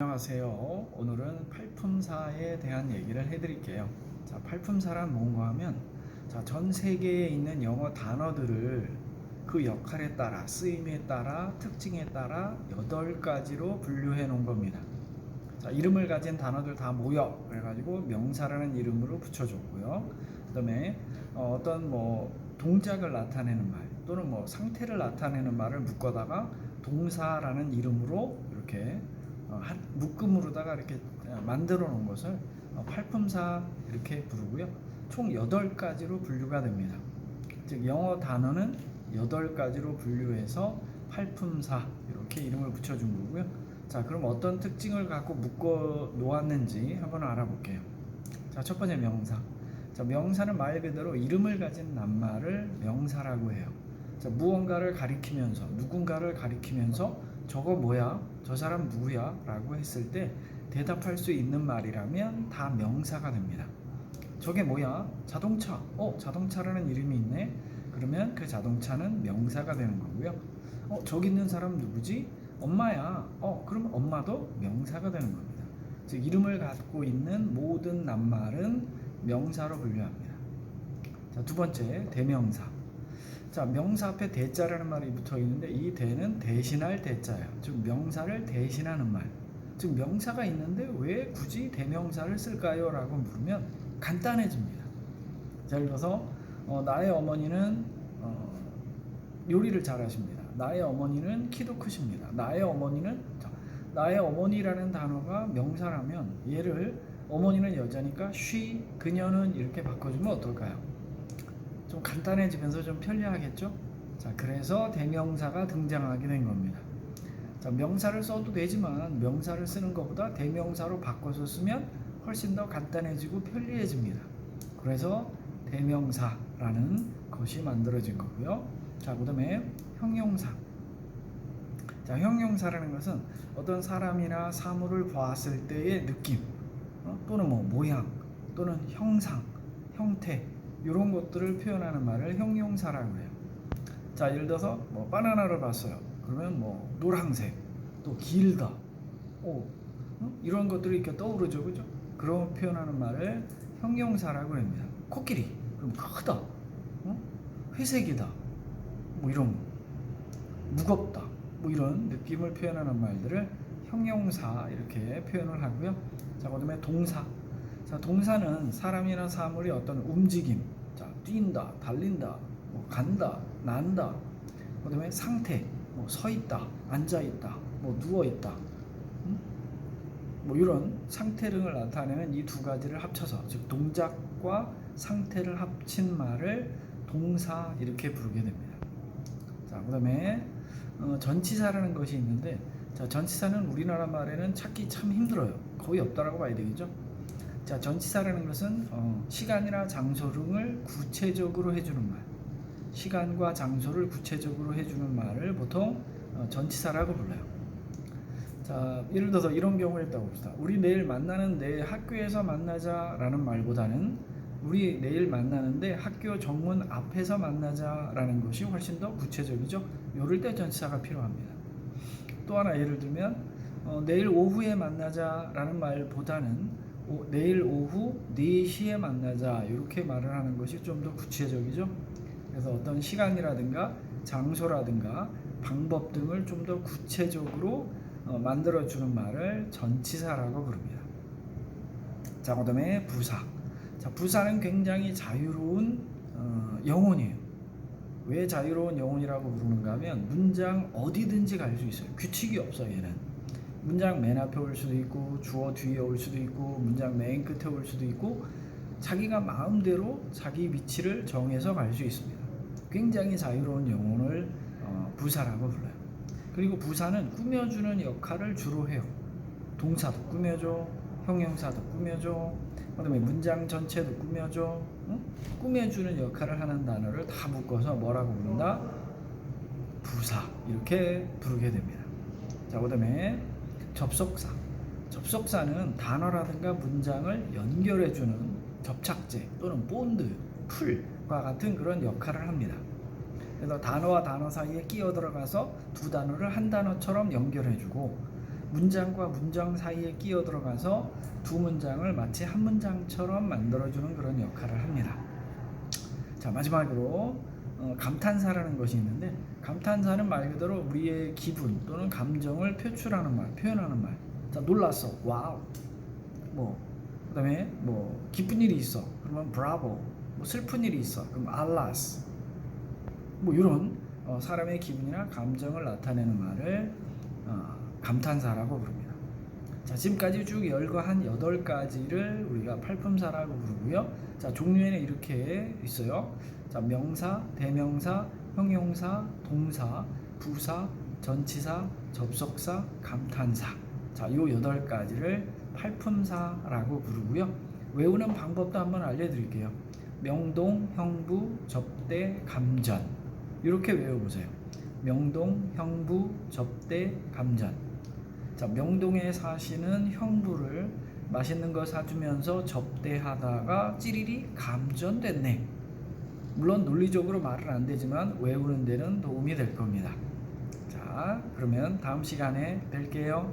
안녕하세요. 오늘은 팔품사에 대한 얘기를 해드릴게요. 자, 팔품사란 뭔가 하면 전 세계에 있는 영어 단어들을 그 역할에 따라, 쓰임에 따라, 특징에 따라 8가지로 분류해 놓은 겁니다. 자, 이름을 가진 단어들 다 모여 그래가지고 명사라는 이름으로 붙여줬고요. 그 다음에 어떤 동작을 나타내는 말 또는 상태를 나타내는 말을 묶어다가 동사라는 이름으로 이렇게 한 묶음으로다가 이렇게 만들어 놓은 것을 팔품사 이렇게 부르고요. 총 8가지로 분류가 됩니다. 즉 영어 단어는 8가지로 분류해서 팔품사 이렇게 이름을 붙여준 거고요. 자, 그럼 어떤 특징을 갖고 묶어 놓았는지 한번 알아볼게요. 자, 첫 번째 명사. 자, 명사는 말 그대로 이름을 가진 낱말을 명사라고 해요. 자, 무언가를 가리키면서 누군가를 가리키면서 저거 뭐야? 저 사람 누구야? 라고 했을 때 대답할 수 있는 말이라면 다 명사가 됩니다. 저게 뭐야? 자동차. 자동차라는 이름이 있네. 그러면 그 자동차는 명사가 되는 거고요. 저기 있는 사람 누구지? 엄마야. 그럼 엄마도 명사가 되는 겁니다. 즉 이름을 갖고 있는 모든 낱말은 명사로 분류합니다. 자, 두 번째 대명사. 자, 명사 앞에 대자라는 말이 붙어 있는데 이 대는 대신할 대자예요. 즉 명사를 대신하는 말. 즉 명사가 있는데 왜 굳이 대명사를 쓸까요? 라고 물으면 간단해집니다. 자, 예를 들어서 나의 어머니는 요리를 잘하십니다. 나의 어머니는 키도 크십니다. 나의 어머니라는 단어가 명사라면 얘를 어머니는 여자니까 she, 그녀는 이렇게 바꿔주면 어떨까요? 좀 간단해지면서 좀 편리하겠죠? 자, 그래서 대명사가 등장하게 된 겁니다. 자, 명사를 써도 되지만 명사를 쓰는 것보다 대명사로 바꿔서 쓰면 훨씬 더 간단해지고 편리해집니다. 그래서 대명사라는 것이 만들어진 거고요. 자, 그 다음에 형용사. 자, 형용사라는 것은 어떤 사람이나 사물을 보았을 때의 느낌 또는 모양 또는 형상, 형태 이런 것들을 표현하는 말을 형용사라고 해요. 자, 예를 들어서 바나나를 봤어요. 그러면 노란색, 또 길다, 이런 것들이 이렇게 떠오르죠, 그죠? 그런 표현하는 말을 형용사라고 합니다. 코끼리, 그럼 크다, 회색이다, 이런 거, 무겁다, 이런 느낌을 표현하는 말들을 형용사 이렇게 표현을 하고요. 자, 그다음에 동사. 자, 동사는 사람이나 사물이 어떤 움직임, 자, 뛴다, 달린다, 간다, 난다, 그 다음에 상태, 서 있다, 앉아 있다, 누워 있다, 이런 상태 등을 나타내는 이 두 가지를 합쳐서 즉 동작과 상태를 합친 말을 동사 이렇게 부르게 됩니다. 자, 그 다음에 전치사라는 것이 있는데, 자, 전치사는 우리나라 말에는 찾기 참 힘들어요. 거의 없다라고 봐야 되겠죠. 자, 전치사라는 것은 시간이나 장소 등을 구체적으로 해주는 말, 시간과 장소를 구체적으로 해주는 말을 보통 전치사라고 불러요. 자, 예를 들어서 이런 경우를 했다고 봅시다. 우리 내일 만나는데 학교에서 만나자라는 말보다는 우리 내일 만나는데 학교 정문 앞에서 만나자라는 것이 훨씬 더 구체적이죠. 이럴 때 전치사가 필요합니다. 또 하나 예를 들면 내일 오후에 만나자라는 말보다는 내일 오후 4시에 만나자 이렇게 말을 하는 것이 좀 더 구체적이죠. 그래서 어떤 시간이라든가 장소라든가 방법 등을 좀 더 구체적으로 만들어주는 말을 전치사라고 부릅니다. 자, 그 다음에 부사. 자, 부사는 굉장히 자유로운 영혼이에요. 왜 자유로운 영혼이라고 부르는가 하면 문장 어디든지 갈 수 있어요. 규칙이 없어 얘는. 문장 맨 앞에 올 수도 있고 주어 뒤에 올 수도 있고 문장 맨 끝에 올 수도 있고 자기가 마음대로 자기 위치를 정해서 갈 수 있습니다. 굉장히 자유로운 영혼을 부사라고 불러요. 그리고 부사는 꾸며주는 역할을 주로 해요. 동사도 꾸며줘, 형용사도 꾸며줘, 그다음에 문장 전체도 꾸며줘, 꾸며주는 역할을 하는 단어를 다 묶어서 뭐라고 부른다? 부사 이렇게 부르게 됩니다. 자, 그다음에 접속사. 접속사는 단어라든가 문장을 연결해주는 접착제 또는 본드, 풀과 같은 그런 역할을 합니다. 그래서 단어와 단어 사이에 끼어 들어가서 두 단어를 한 단어처럼 연결해주고 문장과 문장 사이에 끼어 들어가서 두 문장을 마치 한 문장처럼 만들어주는 그런 역할을 합니다. 자, 마지막으로 감탄사라는 것이 있는데, 감탄사는 말 그대로 우리의 기분 또는 감정을 표출하는 말, 표현하는 말. 자, 놀랐어, 와우. 그다음에 기쁜 일이 있어, 그러면 브라보. 슬픈 일이 있어, 그럼 알라스. 이런 사람의 기분이나 감정을 나타내는 말을 감탄사라고 부릅니다. 자, 지금까지 쭉 열거한 8가지를 우리가 팔품사라고 부르고요. 자, 종류에는 이렇게 있어요. 자, 명사, 대명사, 형용사, 동사, 부사, 전치사, 접속사, 감탄사. 자, 요 8가지를 팔품사라고 부르고요. 외우는 방법도 한번 알려드릴게요. 명동, 형부, 접대, 감전. 이렇게 외워보세요. 명동, 형부, 접대, 감전. 자, 명동에 사시는 형부를 맛있는 거 사주면서 접대하다가 찌리리 감전됐네. 물론 논리적으로 말은 안 되지만 외우는 데는 도움이 될 겁니다. 자, 그러면 다음 시간에 뵐게요.